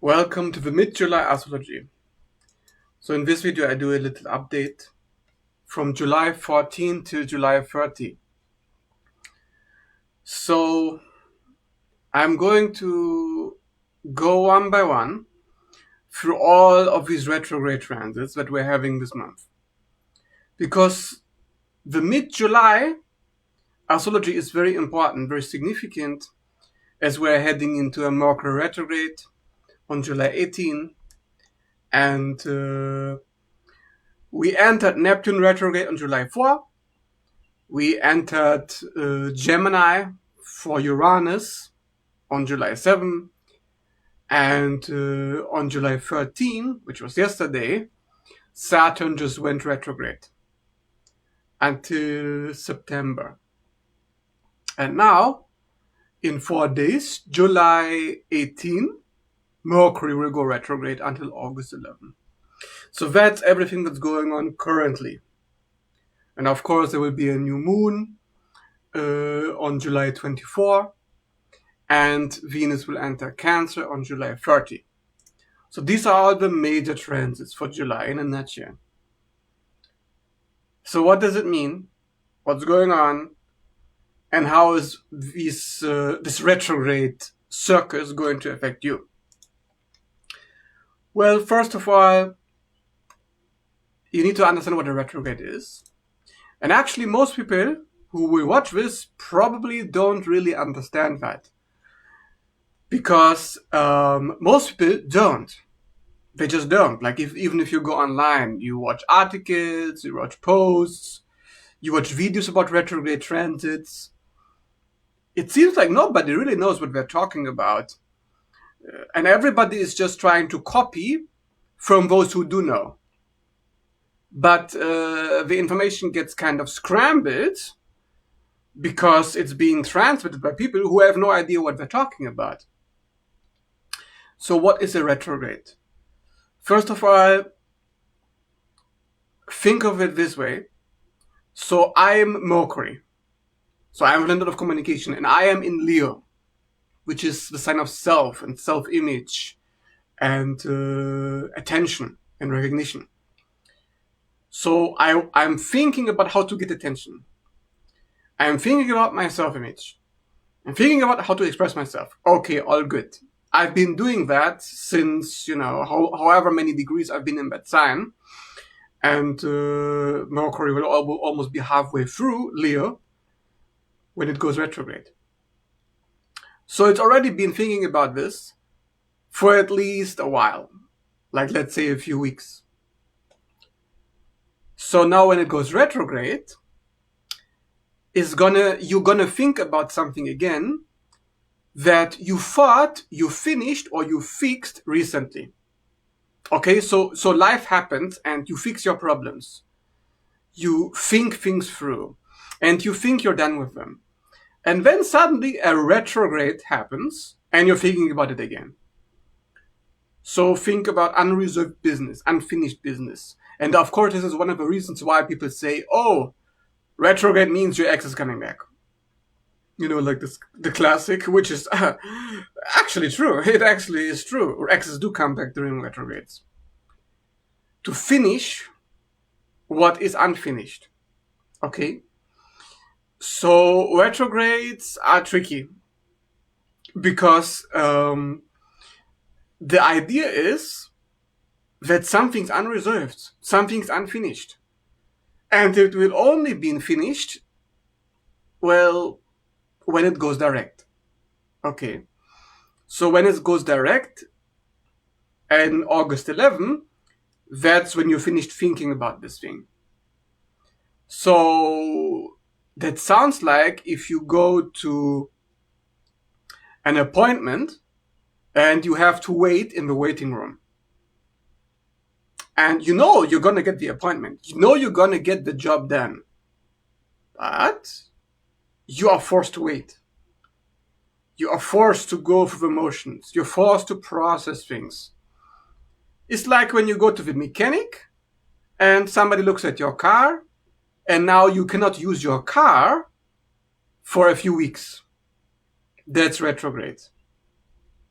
Welcome to the Mid July Astrology. So in this video I do a little update from July 14 to July 30. So I'm going to go one by one through all of these retrograde transits that we're having this month. Because the mid-July astrology is very important, very significant, as we're heading into a Mercury retrograde on July 18, and we entered Neptune retrograde on July 4. We entered Gemini for Uranus on July 7. And on July 13, which was yesterday, Saturn just went retrograde until September. And now, in 4 days, July 18, Mercury will go retrograde until August 11. So that's everything that's going on currently. And of course, there will be a new moon on July 24, and Venus will enter Cancer on July 30. So these are all the major transits for July in a nutshell. So what does it mean? What's going on? And how is this retrograde circus going to affect you? Well, first of all, you need to understand what a retrograde is. And actually, most people who will watch this probably don't really understand that. Because most people don't. They just don't. Like, even if you go online, you watch articles, you watch posts, you watch videos about retrograde transits. It seems like nobody really knows what they're talking about. And everybody is just trying to copy from those who do know. But the information gets kind of scrambled because it's being transmitted by people who have no idea what they're talking about. So what is a retrograde? First of all, think of it this way. So I'm Mercury. So I'm a planet of communication, and I am in Leo, which is the sign of self and self-image and attention and recognition. So I'm thinking about how to get attention. I'm thinking about my self-image. I'm thinking about how to express myself. Okay, all good. I've been doing that since, however many degrees I've been in that sign. And Mercury will almost be halfway through Leo when it goes retrograde. So it's already been thinking about this for at least a while. Like, let's say a few weeks. So now when it goes retrograde, you're gonna think about something again that you thought you finished or you fixed recently. Okay, so life happens and you fix your problems. You think things through and you think you're done with them. And then suddenly a retrograde happens and you're thinking about it again. So think about unresolved business, unfinished business. And of course, this is one of the reasons why people say, oh, retrograde means your ex is coming back. Like the classic, which is actually true. It actually is true. Exes do come back during retrogrades to finish what is unfinished. Okay? So retrogrades are tricky because the idea is that something's unresolved, something's unfinished. And it will only be finished, well, when it goes direct. Okay. So when it goes direct, and August 11, that's when you finished thinking about this thing. So that sounds like if you go to an appointment and you have to wait in the waiting room. And you're going to get the appointment. You're going to get the job done. But you are forced to wait. You are forced to go through the motions. You're forced to process things. It's like when you go to the mechanic and somebody looks at your car and now you cannot use your car for a few weeks. That's retrograde.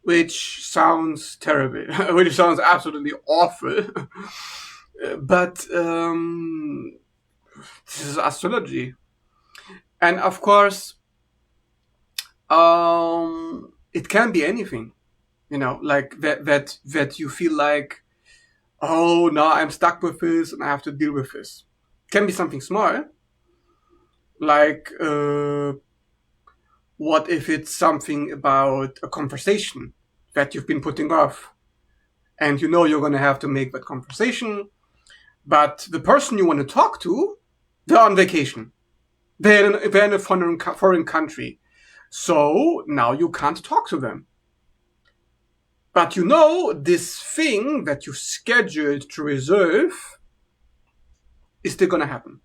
which sounds terrible, which sounds absolutely awful. But this is astrology. And of course, it can be anything, like that you feel like, oh, now I'm stuck with this and I have to deal with this. It can be something small, like what if it's something about a conversation that you've been putting off, and you're going to have to make that conversation, but the person you want to talk to, they're on vacation. They're in a foreign country. So now you can't talk to them. But this thing that you scheduled to resolve is still going to happen.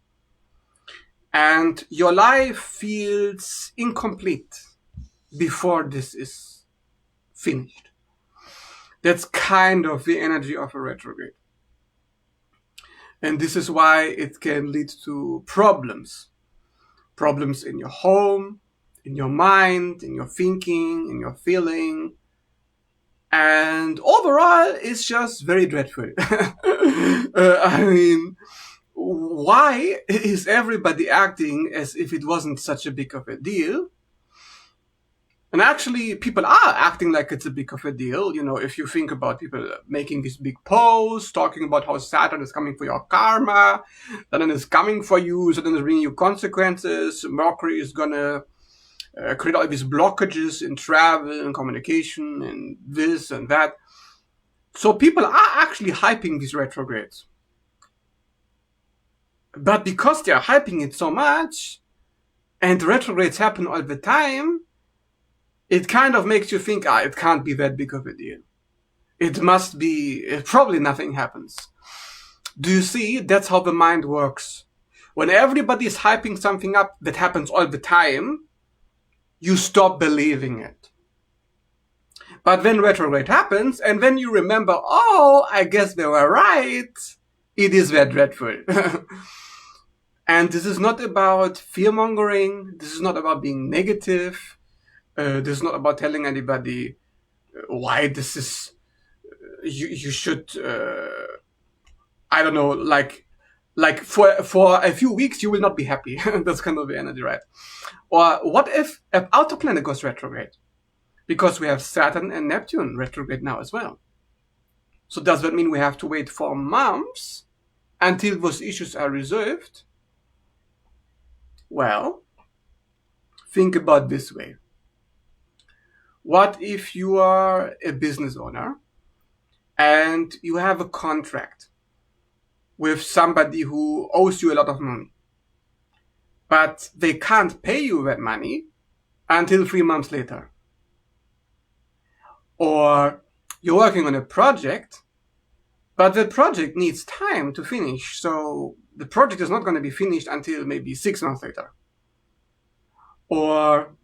And your life feels incomplete before this is finished. That's kind of the energy of a retrograde. And this is why it can lead to problems. Problems in your home, in your mind, in your thinking, in your feeling. And overall, it's just very dreadful. I mean, why is everybody acting as if it wasn't such a big of a deal? And actually, people are acting like it's a big of a deal. If you think about people making these big posts, talking about how Saturn is coming for your karma, Saturn is coming for you, Saturn is bringing you consequences, Mercury is going to create all these blockages in travel and communication and this and that. So people are actually hyping these retrogrades. But because they are hyping it so much, and retrogrades happen all the time, it kind of makes you think, it can't be that big of a deal. It must be, probably nothing happens. Do you see? That's how the mind works. When everybody is hyping something up that happens all the time, you stop believing it. But when retrograde happens, and when you remember, I guess they were right, it is very dreadful. And this is not about fear-mongering. This is not about being negative. This is not about telling anybody why this is, you should, I don't know, like for a few weeks you will not be happy. That's kind of the energy, right? Or what if an outer planet goes retrograde? Because we have Saturn and Neptune retrograde now as well. So does that mean we have to wait 4 months until those issues are resolved? Well, think about this way. What if you are a business owner and you have a contract with somebody who owes you a lot of money, but they can't pay you that money until 3 months later? Or you're working on a project, but the project needs time to finish, so the project is not going to be finished until maybe 6 months later. Or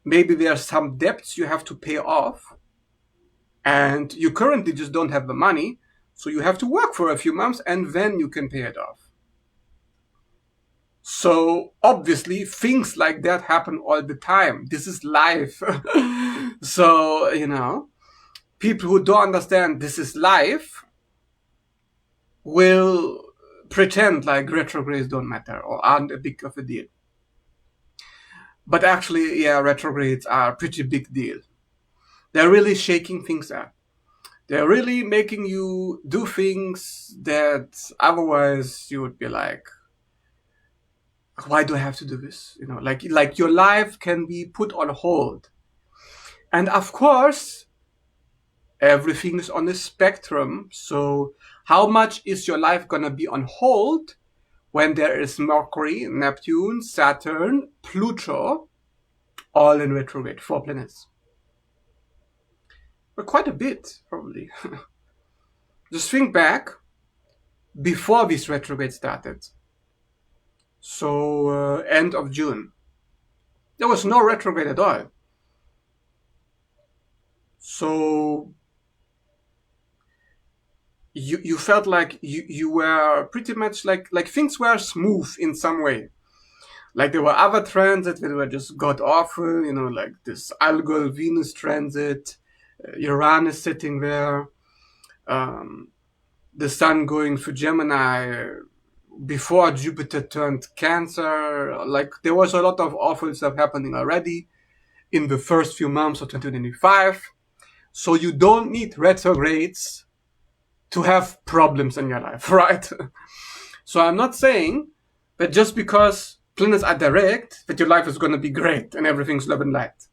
maybe there are some debts you have to pay off, and you currently just don't have the money, so you have to work for a few months and then you can pay it off. So obviously things like that happen all the time. This is life. So, people who don't understand this is life will pretend like retrogrades don't matter or aren't a big of a deal. But actually, retrogrades are a pretty big deal. They're really shaking things up. They're really making you do things that otherwise you would be like, why do I have to do this? Like your life can be put on hold. And of course, everything is on a spectrum. So how much is your life going to be on hold when there is Mercury, Neptune, Saturn, Pluto, all in retrograde, 4 planets? But quite a bit, probably. Just think back before this retrograde started. So, end of June. There was no retrograde at all. So, you felt like you were pretty much like things were smooth in some way. Like there were other transits that were just god awful, like this Algol Venus transit, Uranus sitting there, the sun going through Gemini before Jupiter turned Cancer. Like, there was a lot of awful stuff happening already in the first few months of 2025. So you don't need retrogrades to have problems in your life, right? So I'm not saying that just because planets are direct, that your life is going to be great and everything's love and light.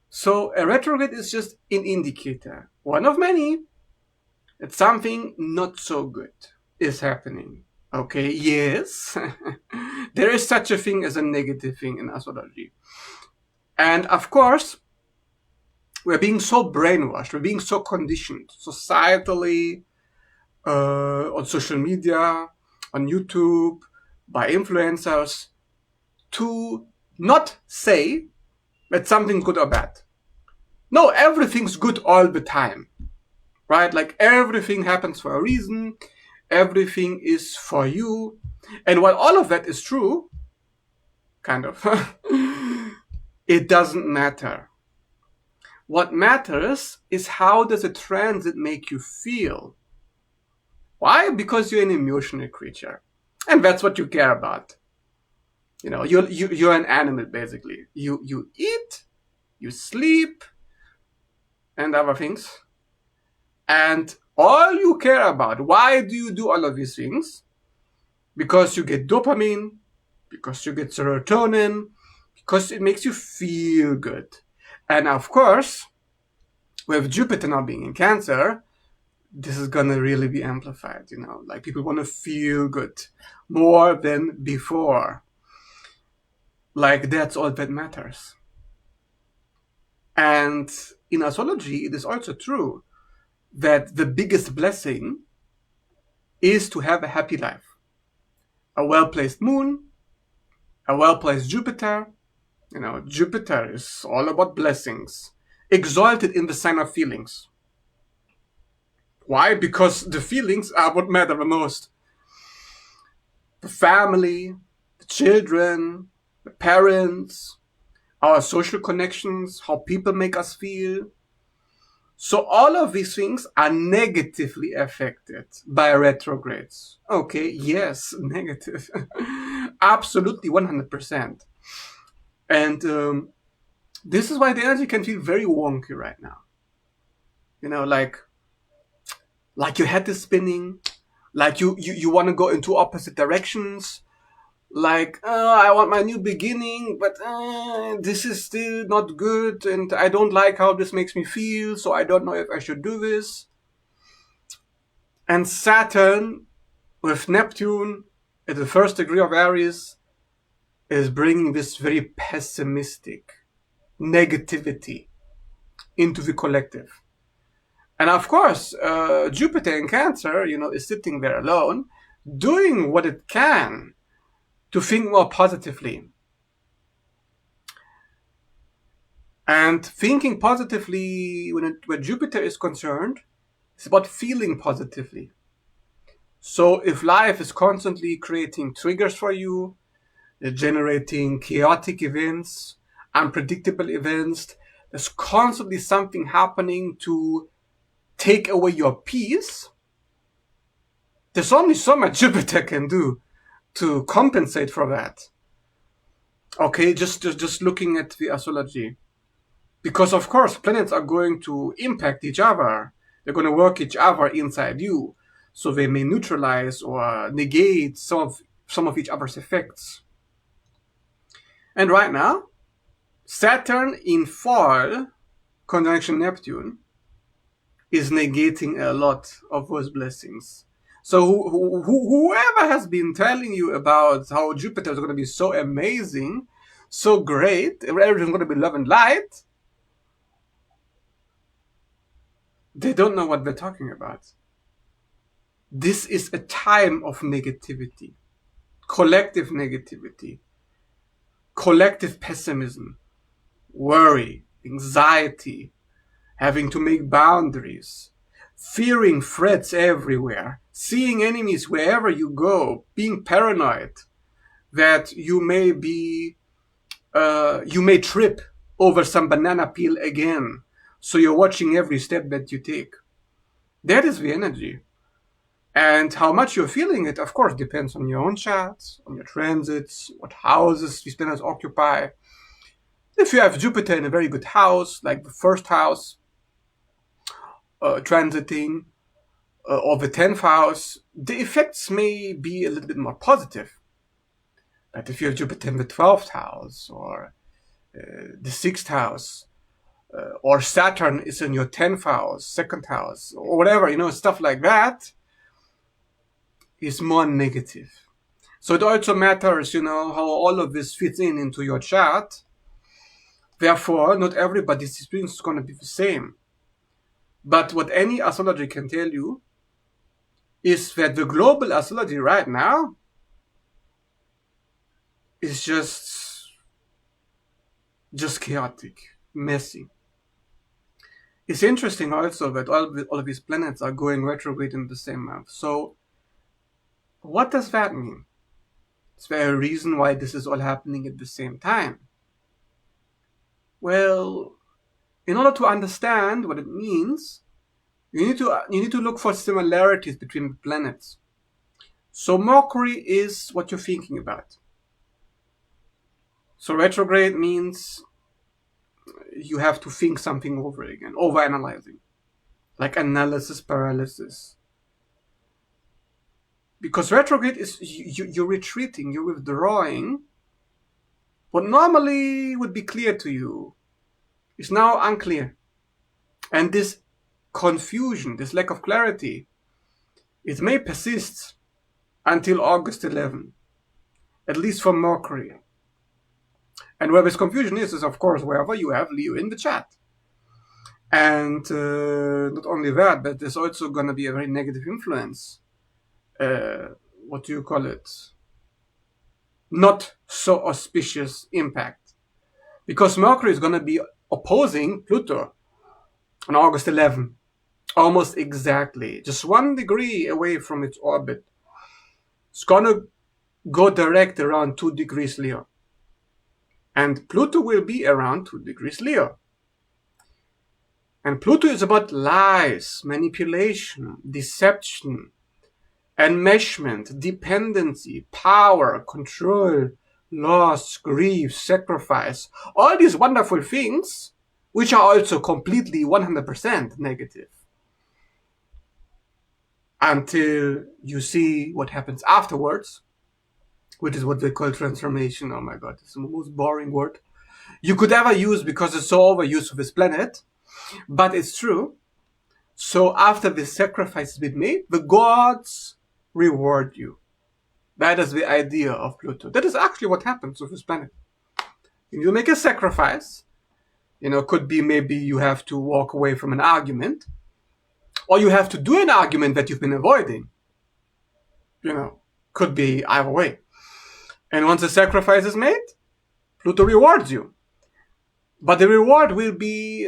So a retrograde is just an indicator, one of many, that something not so good is happening. Okay, yes, there is such a thing as a negative thing in astrology. And of course, we're being so brainwashed, we're being so conditioned societally, on social media, on YouTube, by influencers, to not say that something's good or bad. No, everything's good all the time, right? Like, everything happens for a reason, everything is for you. And while all of that is true, kind of, it doesn't matter. What matters is, how does a transit make you feel? Why? Because you're an emotional creature, and that's what you care about. You know, you're an animal, basically. You eat, you sleep, and other things, and all you care about. Why do you do all of these things? Because you get dopamine, because you get serotonin, because it makes you feel good. And of course, with Jupiter now being in Cancer, this is gonna really be amplified, you know, like, people want to feel good more than before. Like, that's all that matters. And in astrology, it is also true that the biggest blessing is to have a happy life. A well-placed moon, a well-placed Jupiter. You know, Jupiter is all about blessings, exalted in the sign of feelings. Why? Because the feelings are what matter the most. The family, the children, the parents, our social connections, how people make us feel. So all of these things are negatively affected by retrogrades. Okay, yes, negative. Absolutely, 100%. And this is why the energy can feel very wonky right now. You know, like your head is spinning, like you want to go into opposite directions, like, I want my new beginning, but this is still not good, and I don't like how this makes me feel, so I don't know if I should do this. And Saturn with Neptune at the first degree of Aries is bringing this very pessimistic negativity into the collective. And of course, Jupiter in Cancer, you know, is sitting there alone, doing what it can to think more positively. And thinking positively, when Jupiter is concerned, it's about feeling positively. So if life is constantly creating triggers for you, generating chaotic events, unpredictable events, there's constantly something happening to take away your peace, there's only so much Jupiter can do to compensate for that. Okay, just looking at the astrology. Because of course, planets are going to impact each other. They're going to work each other inside you. So they may neutralize or negate some of each other's effects. And right now, Saturn in fall, conjunction Neptune, is negating a lot of those blessings. So whoever has been telling you about how Jupiter is going to be so amazing, so great, everything's going to be love and light, they don't know what they're talking about. This is a time of negativity, collective pessimism, worry, anxiety, having to make boundaries, fearing threats everywhere, seeing enemies wherever you go, being paranoid that you may trip over some banana peel again. So you're watching every step that you take. That is the energy. And how much you're feeling it, of course, depends on your own charts, on your transits, what houses these planets occupy. If you have Jupiter in a very good house, like the first house, transiting, or the 10th house, the effects may be a little bit more positive. But if you have Jupiter in the 12th house, or the 6th house, or Saturn is in your 10th house, 2nd house, or whatever, stuff like that, is more negative. So it also matters, how all of this fits into your chart. Therefore, not everybody's experience is going to be the same. But what any astrology can tell you is that the global astrology right now is just chaotic, messy. It's interesting also that all of these planets are going retrograde in the same month. So what does that mean? Is there a reason why this is all happening at the same time? Well, in order to understand what it means, you need to look for similarities between the planets. So Mercury is what you're thinking about. So retrograde means you have to think something over again, overanalyzing, like analysis paralysis. Because retrograde is you're retreating, you're withdrawing. What normally would be clear to you is now unclear. And this confusion, this lack of clarity, it may persist until August 11, at least for Mercury. And where this confusion is of course wherever you have Leo in the chart. And not only that, but there's also going to be a very negative influence. What do you call it? Not so auspicious impact. Because Mercury is going to be opposing Pluto on August 11. Almost exactly. Just 1 degree away from its orbit. It's going to go direct around 2 degrees Leo. And Pluto will be around 2 degrees Leo. And Pluto is about lies, manipulation, deception, enmeshment, dependency, power, control, loss, grief, sacrifice. All these wonderful things, which are also completely 100% negative. Until you see what happens afterwards, which is what they call transformation. Oh my God, it's the most boring word you could ever use because it's so overused for this planet. But it's true. So after the sacrifice has been made, the gods reward you. That is the idea of Pluto. That is actually what happens with this planet. You make a sacrifice. Could be maybe you have to walk away from an argument. Or you have to do an argument that you've been avoiding. Could be either way. And once the sacrifice is made, Pluto rewards you. But the reward will be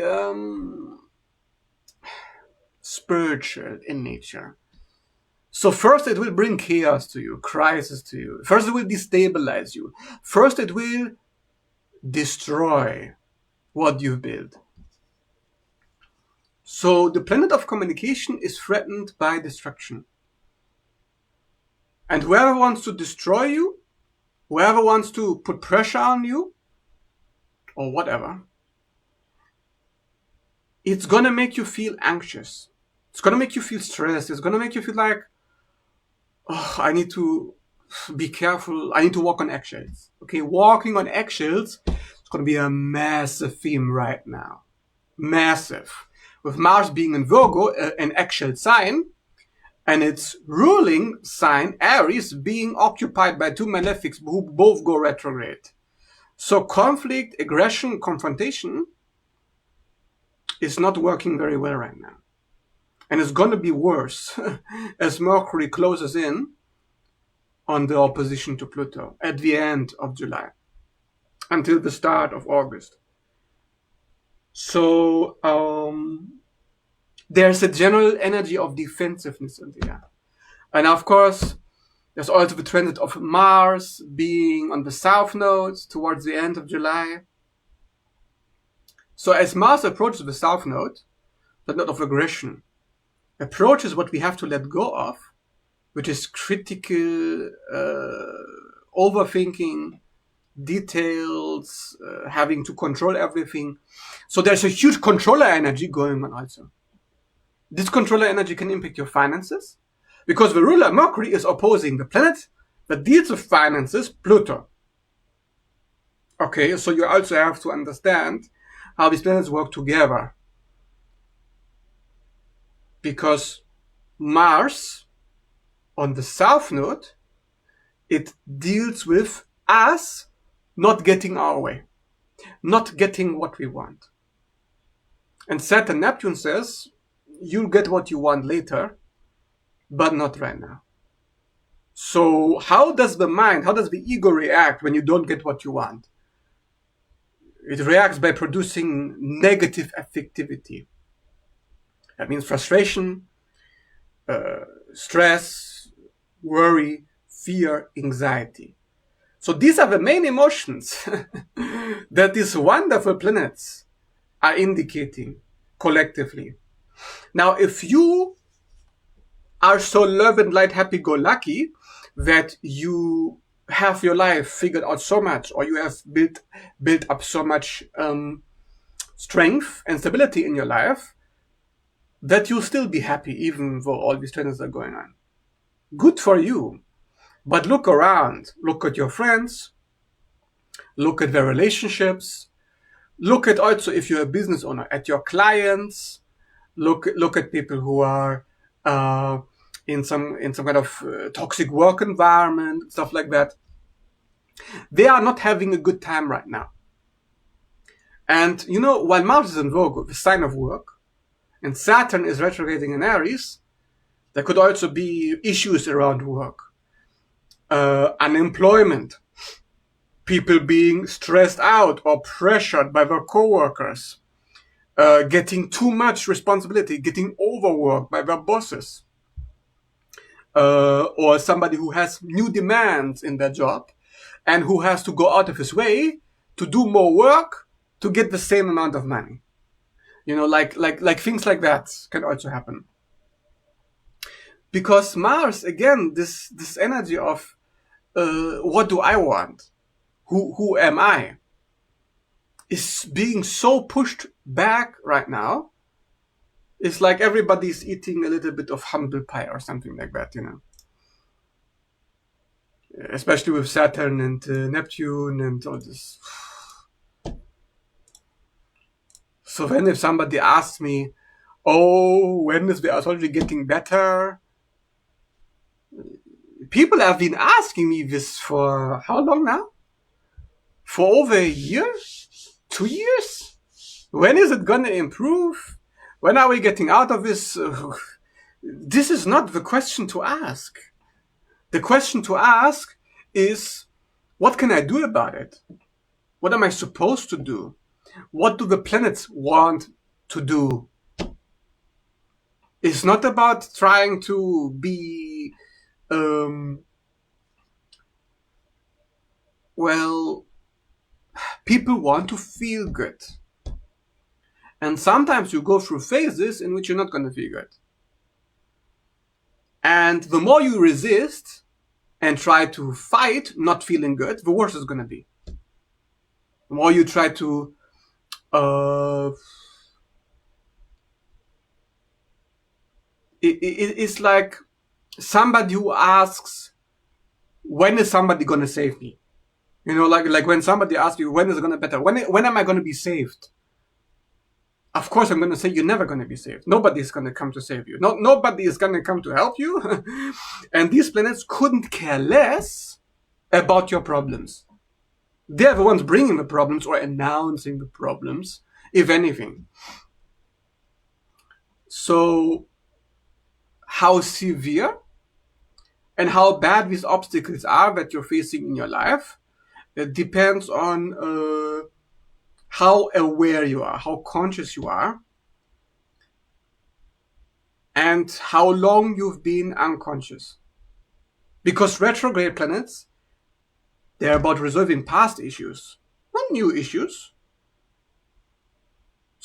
spiritual in nature. So first it will bring chaos to you, crisis to you. First it will destabilize you. First it will destroy what you've built. So the planet of communication is threatened by destruction. And whoever wants to destroy you, whoever wants to put pressure on you, or whatever, it's going to make you feel anxious. It's going to make you feel stressed. It's going to make you feel like, oh, I need to be careful. I need to walk on eggshells. Okay, walking on eggshells is going to be a massive theme right now. Massive. With Mars being in Virgo, an eggshell sign, and its ruling sign, Aries, being occupied by 2 malefics who both go retrograde. So conflict, aggression, confrontation is not working very well right now. And it's going to be worse as Mercury closes in on the opposition to Pluto at the end of July until the start of August. So there's a general energy of defensiveness in the air. And of course, there's also the transit of Mars being on the south node towards the end of July. So as Mars approaches the South Node, the node of aggression, approaches what we have to let go of, which is critical, overthinking, details, having to control everything. So there's a huge controller energy going on also. This controller energy can impact your finances, because the ruler Mercury is opposing the planet that deals with finances, Pluto. Okay, so you also have to understand how these planets work together. Because Mars on the South Node, it deals with us not getting our way, not getting what we want. And Saturn Neptune says, you'll get what you want later, but not right now. So how does the mind, how does the ego react when you don't get what you want? It reacts by producing negative affectivity. That means frustration, stress, worry, fear, anxiety. So these are the main emotions that these wonderful planets are indicating collectively. Now, if you are so love and light, happy-go-lucky that you have your life figured out so much, or you have built up so much strength and stability in your life, that you'll still be happy even though all these trends are going on. Good for you. But look around. Look at your friends. Look at their relationships. Look at also, if you're a business owner, at your clients. Look at people who are in some kind of toxic work environment, stuff like that. They are not having a good time right now. And you know, while Mars is in Virgo, the sign of work, and Saturn is retrograding in Aries, there could also be issues around work, unemployment, people being stressed out or pressured by their coworkers, getting too much responsibility, getting overworked by their bosses, or somebody who has new demands in their job and who has to go out of his way to do more work to get the same amount of money. You know, like things like that can also happen. Because Mars, again, this energy of what do I want? Who am I? Is being so pushed back right now. It's like everybody's eating a little bit of humble pie or something like that, you know. Especially with Saturn and Neptune and all this. So then if somebody asks me, oh, when is the astrology getting better? People have been asking me this for how long now? For over a year? 2 years? When is it going to improve? When are we getting out of this? This is not the question to ask. The question to ask is, what can I do about it? What am I supposed to do? What do the planets want to do? It's not about trying to be, well, people want to feel good. And sometimes you go through phases in which you're not going to feel good. And the more you resist and try to fight not feeling good, the worse it's going to be. The more you try to it's like somebody who asks, when is somebody going to save me? You know, like when somebody asks you, when is it going to be better? When am I going to be saved? Of course, I'm going to say you're never going to be saved. Nobody is going to come to save you. Nobody is going to come to help you. And these planets couldn't care less about your problems. They're the ones bringing the problems or announcing the problems, if anything. So, how severe and how bad these obstacles are that you're facing in your life, it depends on how aware you are, how conscious you are, and how long you've been unconscious. Because retrograde planets, they're about resolving past issues, not new issues.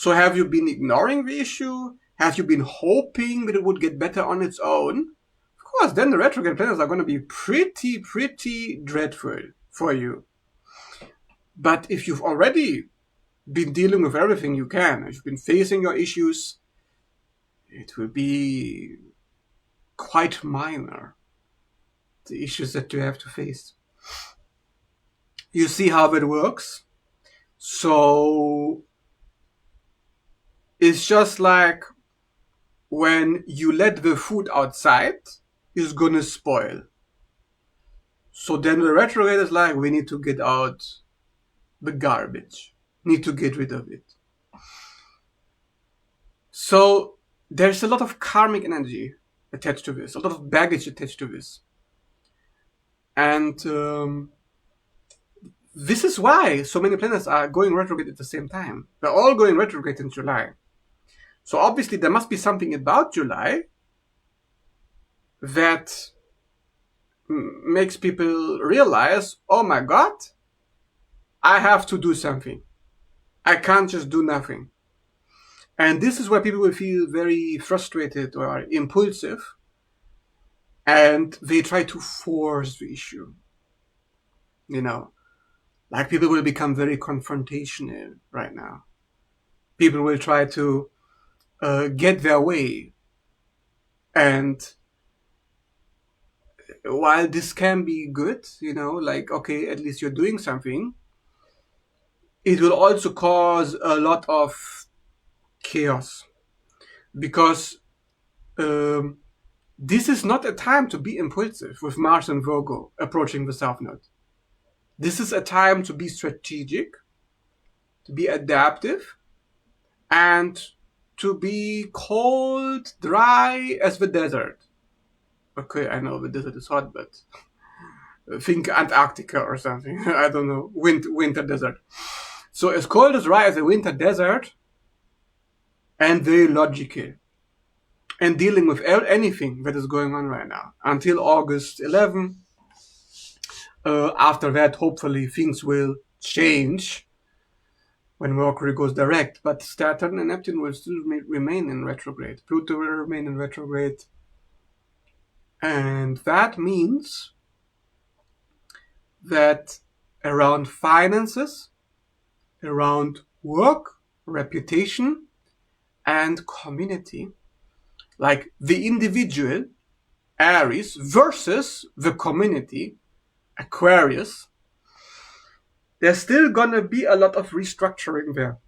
So have you been ignoring the issue? Have you been hoping that it would get better on its own? Of course, then the retrograde planets are going to be pretty dreadful for you. But if you've already been dealing with everything you can, if you've been facing your issues, it will be quite minor, the issues that you have to face. You see how it works? So it's just like when you let the food outside, it's gonna spoil. So then the retrograde is like, we need to get out the garbage, need to get rid of it. So there's a lot of karmic energy attached to this, a lot of baggage attached to this. And this is why so many planets are going retrograde at the same time. They're all going retrograde in July. So obviously there must be something about July that makes people realize, oh my God, I have to do something. I can't just do nothing. And this is where people will feel very frustrated or impulsive, and they try to force the issue. You know, like people will become very confrontational right now. People will try to get their way. And while this can be good, you know, like, okay, at least you're doing something, it will also cause a lot of chaos. Because this is not a time to be impulsive with Mars and Virgo approaching the South Node. This is a time to be strategic, to be adaptive, and to be cold, dry as the desert. Okay, I know the desert is hot, but think Antarctica or something. I don't know, winter desert. So as cold as dry as a winter desert, and very logical, and dealing with anything that is going on right now until August 11. After that, hopefully things will change when Mercury goes direct, but Saturn and Neptune will still remain in retrograde. Pluto will remain in retrograde. And that means that around finances, around work, reputation, and community, like the individual, Aries, versus the community, Aquarius, there's still gonna be a lot of restructuring there.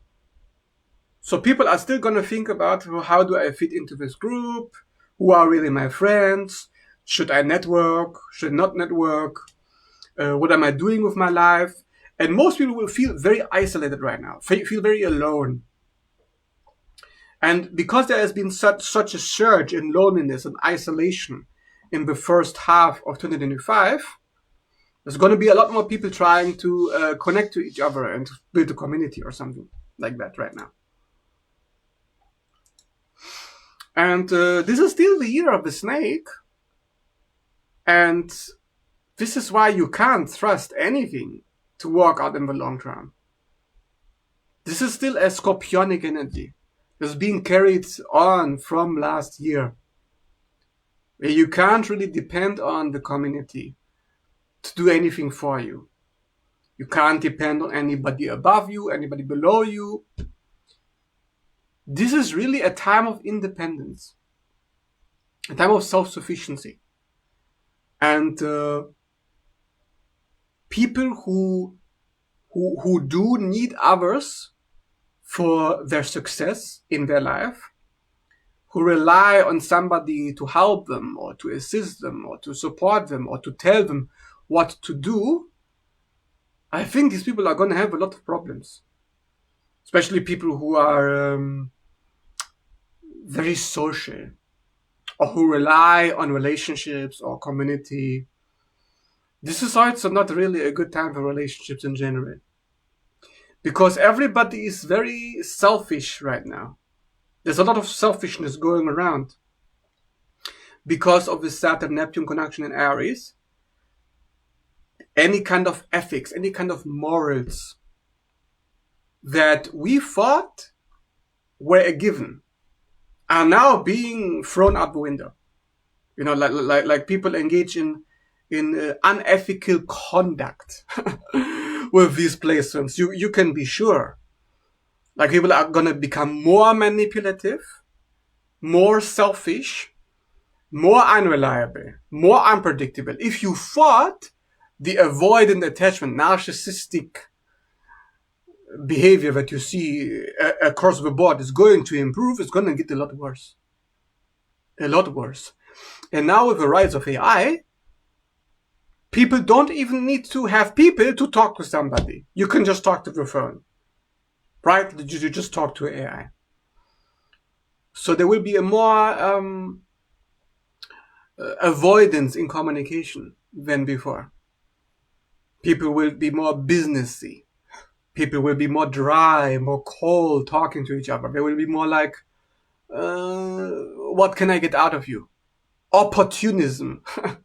So people are still gonna think about, well, how do I fit into this group? Who are really my friends? Should I network? Should I not network? What am I doing with my life? And most people will feel very isolated right now, feel very alone. And because there has been such a surge in loneliness and isolation in the first half of 2025, there's going to be a lot more people trying to connect to each other and build a community or something like that right now. And this is still the year of the snake. And this is why you can't trust anything to work out in the long term. This is still a scorpionic energy that's being carried on from last year. Where you can't really depend on the community to do anything for you. You can't depend on anybody above you, anybody below you. This is really a time of independence, a time of self-sufficiency. And people who do need others for their success in their life, who rely on somebody to help them or to assist them or to support them or to tell them what to do, I think these people are going to have a lot of problems. Especially people who are very social or who rely on relationships or community. This is also not really a good time for relationships in general. Because everybody is very selfish right now. There's a lot of selfishness going around. Because of the Saturn-Neptune conjunction in Aries, any kind of ethics, any kind of morals that we thought were a given are now being thrown out the window. You know, like people engage in unethical conduct with these placements. You can be sure. Like, people are gonna become more manipulative, more selfish, more unreliable, more unpredictable. If you thought the avoidant attachment, narcissistic behavior that you see across the board is going to improve, it's going to get a lot worse. A lot worse. And now with the rise of AI, people don't even need to have people to talk to somebody. You can just talk to the phone. Right? You just talk to AI. So there will be a more avoidance in communication than before. People will be more businessy. People will be more dry, more cold, talking to each other. They will be more like, what can I get out of you? Opportunism.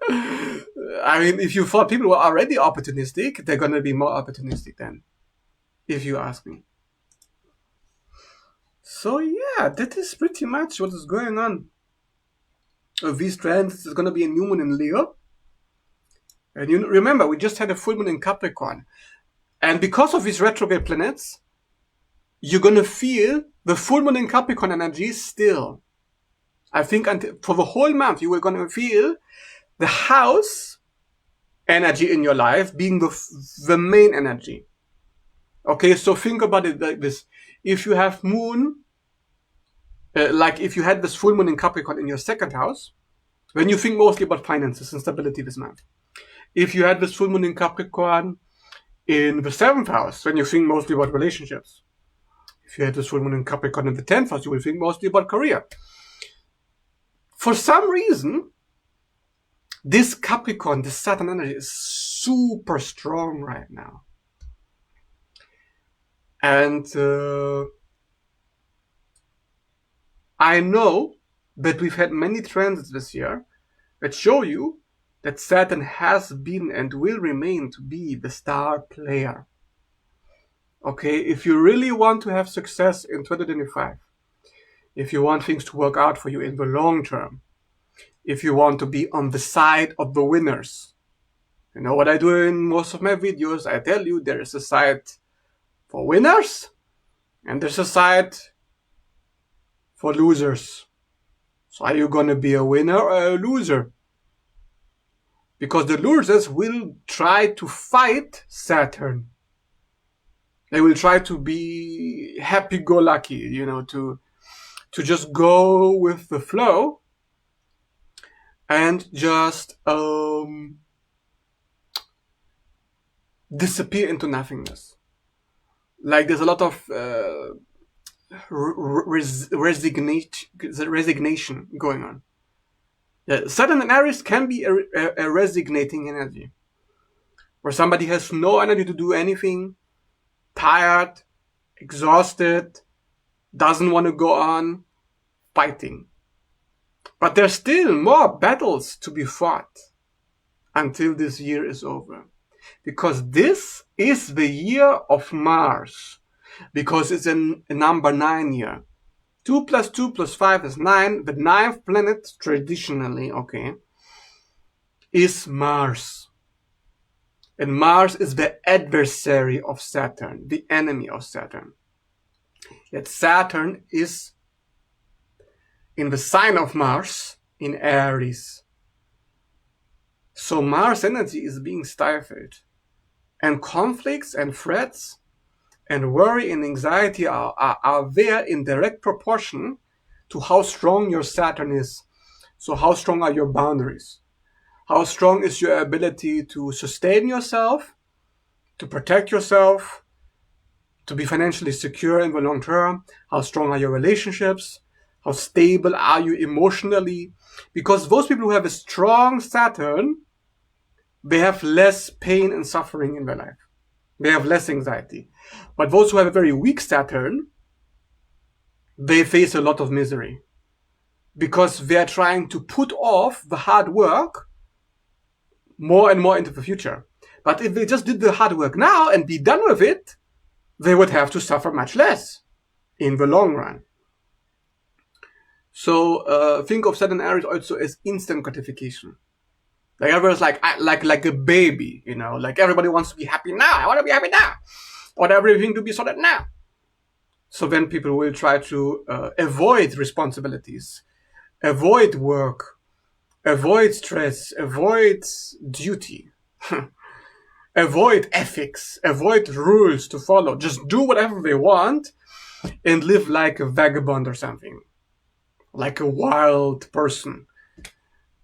I mean, if you thought people were already opportunistic, they're going to be more opportunistic then, if you ask me. So yeah, that is pretty much what is going on. Of these trends, there's going to be a new moon in Leo. And you remember, we just had a full moon in Capricorn. And because of these retrograde planets, you're going to feel the full moon in Capricorn energy still. I think for the whole month, you are going to feel the house energy in your life being the main energy. Okay, so think about it like this. If you have moon, like if you had this full moon in Capricorn in your second house, then you think mostly about finances and stability this month. If you had this full moon in Capricorn in the 7th house, then you think mostly about relationships. If you had this full moon in Capricorn in the 10th house, you will think mostly about career. For some reason, this Capricorn, this Saturn energy is super strong right now. And I know that we've had many transits this year that show you that Saturn has been and will remain to be the star player. Okay, if you really want to have success in 2025, if you want things to work out for you in the long term, if you want to be on the side of the winners, you know what I do in most of my videos, I tell you there is a side for winners and there's a side for losers. So are you going to be a winner or a loser? Because the losers will try to fight Saturn. They will try to be happy-go-lucky, you know, to just go with the flow and just disappear into nothingness. Like there's a lot of resignation going on. Yeah, Saturn and Aries can be a resignating energy, where somebody has no energy to do anything, tired, exhausted, doesn't want to go on fighting. But there's still more battles to be fought until this year is over. Because this is the year of Mars. Because it's a number 9 year. 2 + 2 + 5 is 9. The 9th planet, traditionally, okay, is Mars. And Mars is the adversary of Saturn, the enemy of Saturn. Yet Saturn is in the sign of Mars, in Aries. So Mars energy is being stifled. And conflicts and threats and worry and anxiety are there in direct proportion to how strong your Saturn is. So how strong are your boundaries? How strong is your ability to sustain yourself, to protect yourself, to be financially secure in the long term? How strong are your relationships? How stable are you emotionally? Because those people who have a strong Saturn, they have less pain and suffering in their life. They have less anxiety. But those who have a very weak Saturn, they face a lot of misery. Because they're trying to put off the hard work more and more into the future. But if they just did the hard work now and be done with it, they would have to suffer much less in the long run. So think of Saturn Aries also as instant gratification. Like everyone's like a baby, you know, like everybody wants to be happy now. I want to be happy now. I want everything to be sorted now. So then people will try to avoid responsibilities, avoid work, avoid stress, avoid duty, avoid ethics, avoid rules to follow. Just do whatever they want and live like a vagabond or something, like a wild person.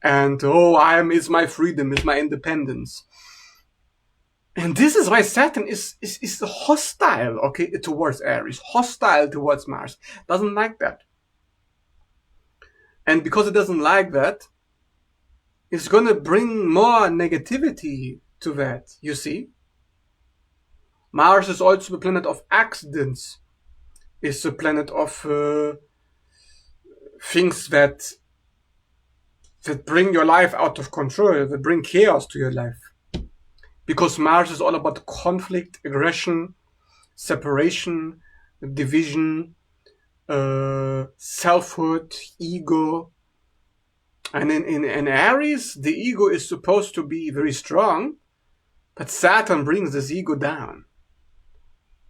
And it's my freedom, it's my independence. And this is why Saturn is hostile, okay, towards Aries, hostile towards Mars. Doesn't like that. And because it doesn't like that, it's gonna bring more negativity to that, you see? Mars is also the planet of accidents. It's the planet of things that bring your life out of control, that bring chaos to your life. Because Mars is all about conflict, aggression, separation, division, selfhood, ego. And in Aries, the ego is supposed to be very strong, but Saturn brings this ego down.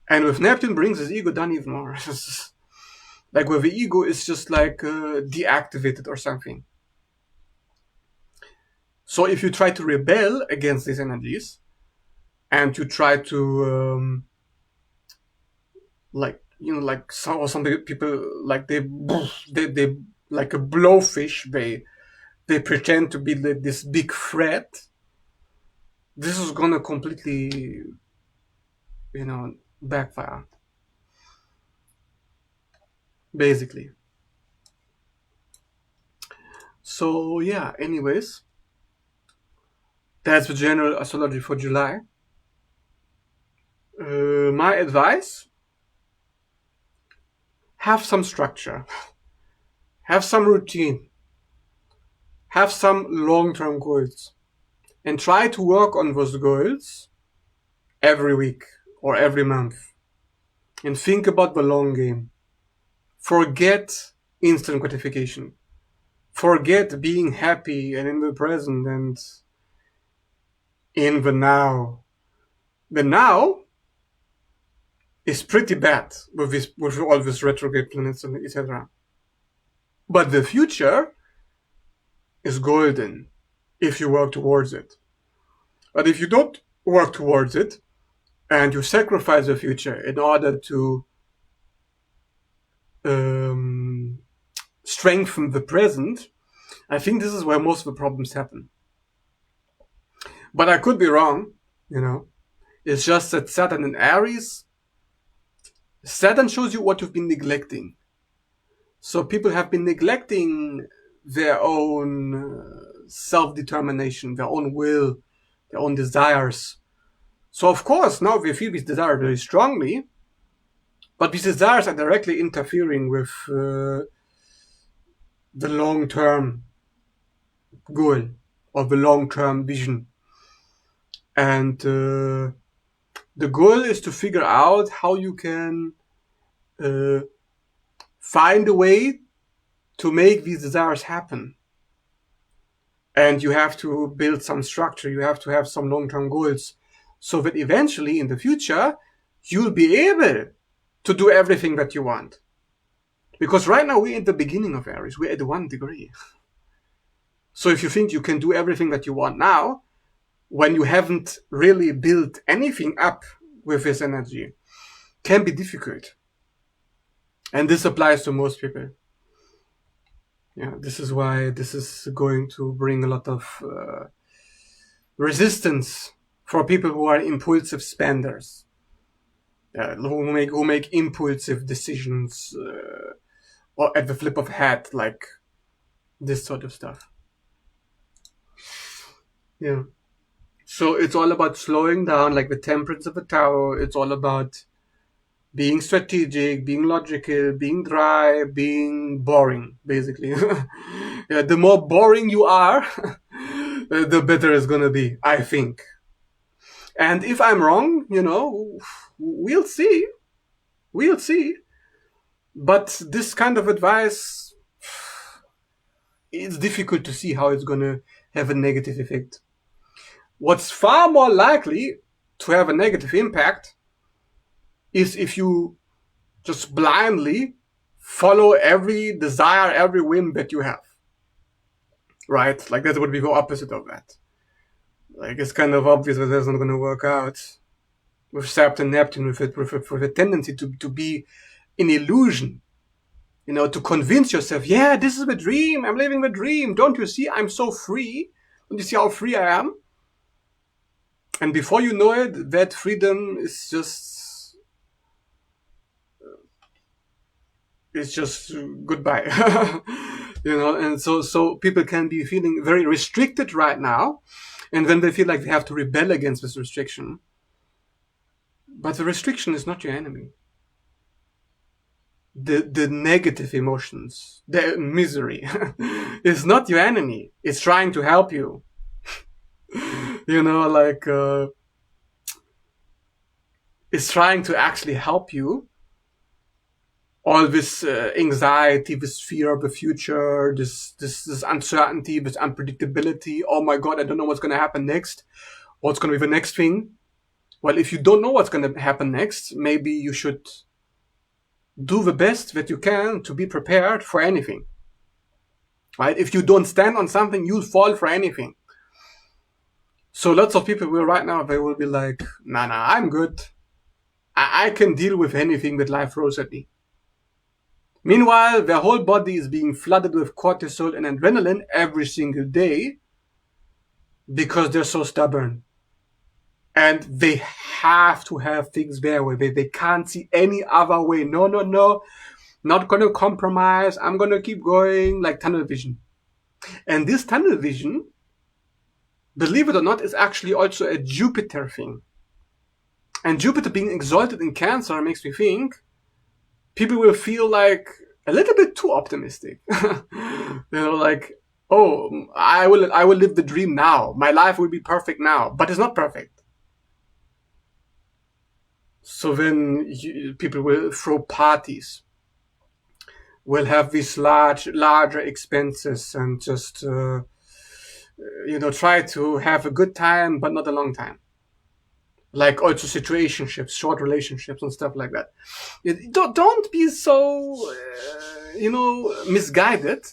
And with Neptune brings this ego down even more. Like where the ego is just like deactivated or something. So if you try to rebel against these energies, and you try to some people like they like a blowfish, they pretend to be this big threat. This is gonna completely, backfire, basically. So yeah, anyways, that's the general astrology for July. My advice: have some structure, have some routine, have some long-term goals, and try to work on those goals every week or every month. And think about the long game. Forget instant gratification. Forget being happy and in the present and in the now. The now is pretty bad with all these retrograde planets and etc. But the future is golden if you work towards it. But if you don't work towards it and you sacrifice the future in order to strengthen the present, I think this is where most of the problems happen. But I could be wrong, It's just that Saturn in Aries, Saturn shows you what you've been neglecting. So people have been neglecting their own self-determination, their own will, their own desires. So of course, now they feel these desires very strongly, but these desires are directly interfering with the long-term goal or the long-term vision. And the goal is to figure out how you can find a way to make these desires happen. And you have to build some structure. You have to have some long-term goals so that eventually in the future, you'll be able to do everything that you want. Because right now we're at the beginning of Aries. We're at 1 degree. So if you think you can do everything that you want now, when you haven't really built anything up with this energy, can be difficult. And this applies to most people. Yeah, this is why this is going to bring a lot of resistance for people who are impulsive spenders, who make impulsive decisions or at the flip of a hat, like this sort of stuff. Yeah. So it's all about slowing down, like the temperance of the Tao. It's all about being strategic, being logical, being dry, being boring, basically. Yeah, the more boring you are, the better it's gonna be, I think. And if I'm wrong, we'll see. We'll see. But this kind of advice, it's difficult to see how it's going to have a negative effect. What's far more likely to have a negative impact is if you just blindly follow every desire, every whim that you have. Right? Like that would be the opposite of that. Like it's kind of obvious that that's not going to work out with Saturn, Neptune, with a tendency to be an illusion. You know, to convince yourself, yeah, this is the dream. I'm living the dream. Don't you see? I'm so free. Don't you see how free I am? And before you know it, that freedom is just goodbye. You know, and so people can be feeling very restricted right now, and then they feel like they have to rebel against this restriction. But the restriction is not your enemy. The negative emotions, the misery, is not your enemy. It's trying to help you. You know, like it's trying to actually help you. All this anxiety, this fear of the future, this uncertainty, this unpredictability. Oh my God, I don't know what's going to happen next. What's going to be the next thing? Well, if you don't know what's going to happen next, maybe you should do the best that you can to be prepared for anything. Right? If you don't stand on something, you'll fall for anything. So lots of people will right now, they will be like, nah, I'm good. I can deal with anything that life throws at me. Meanwhile, their whole body is being flooded with cortisol and adrenaline every single day because they're so stubborn. And they have to have things their way. They can't see any other way. No. Not going to compromise. I'm going to keep going, like tunnel vision. And this tunnel vision, believe it or not, is actually also a Jupiter thing. And Jupiter being exalted in Cancer makes me think people will feel like a little bit too optimistic. You know, like, oh, I will live the dream now. My life will be perfect now. But it's not perfect. So then people will throw parties, will have these larger expenses, and just try to have a good time, but not a long time. Like also situationships, short relationships, and stuff like that. Don't be so misguided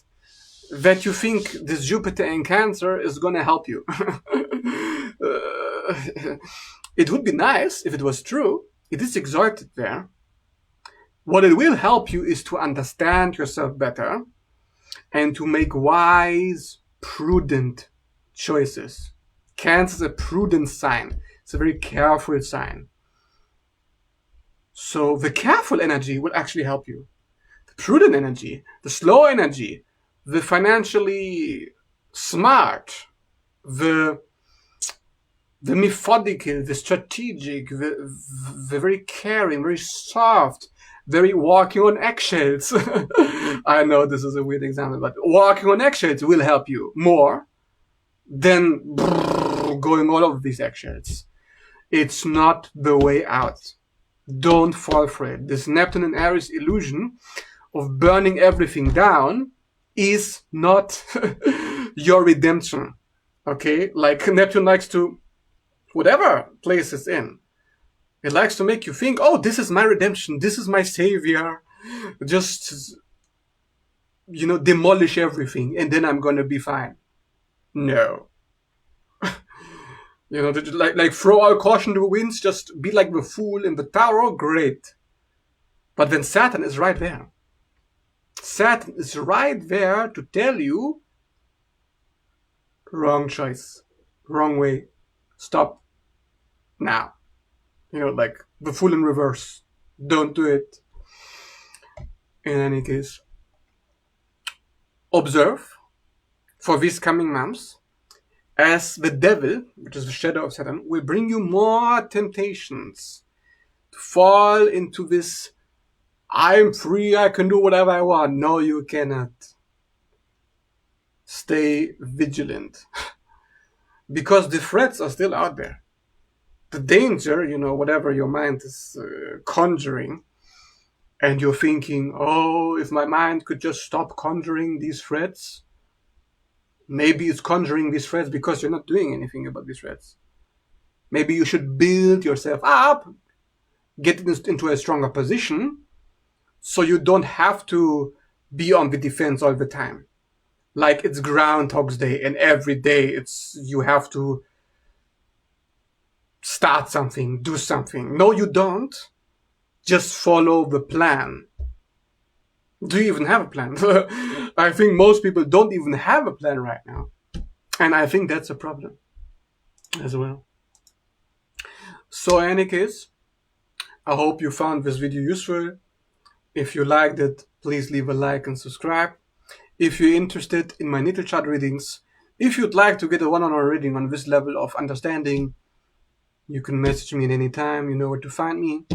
that you think this Jupiter in Cancer is gonna help you. It would be nice if it was true. It is exalted there. What it will help you is to understand yourself better and to make wise, prudent choices. Cancer is a prudent sign. It's a very careful sign. So the careful energy will actually help you. The prudent energy, the slow energy, the financially smart, the methodical, the strategic, the very caring, very soft, very walking on eggshells. I know this is a weird example, but walking on eggshells will help you more than going all over these eggshells. It's not the way out. Don't fall for it. This Neptune and Aries illusion of burning everything down is not your redemption. Okay? Like Neptune likes to, whatever place it's in, it likes to make you think, oh, this is my redemption, this is my savior. Just, demolish everything and then I'm gonna be fine. No. Like throw all caution to the winds, just be like the fool in the tower, great. But then Saturn is right there. Saturn is right there to tell you, wrong choice, wrong way, stop now. Like the fool in reverse. Don't do it. In any case, observe for these coming months as the devil, which is the shadow of Saturn, will bring you more temptations to fall into this, I'm free, I can do whatever I want. No, you cannot. Stay vigilant. Because the threats are still out there. The danger, whatever your mind is conjuring, and you're thinking, oh, if my mind could just stop conjuring these threats, Maybe it's conjuring these threats because you're not doing anything about these threats. Maybe you should build yourself up, get into a stronger position, so you don't have to be on the defense all the time. Like it's Groundhog's Day and every day you have to start something, do something. No, you don't. Just follow the plan. Do you even have a plan? I think most people don't even have a plan right now. And I think that's a problem as well. So in any case, I hope you found this video useful. If you liked it, please leave a like and subscribe. If you're interested in my natal chart readings, if you'd like to get a one-on-one reading on this level of understanding, you can message me at any time. You know where to find me.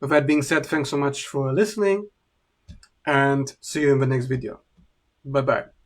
With that being said, thanks so much for listening, and see you in the next video. Bye-bye.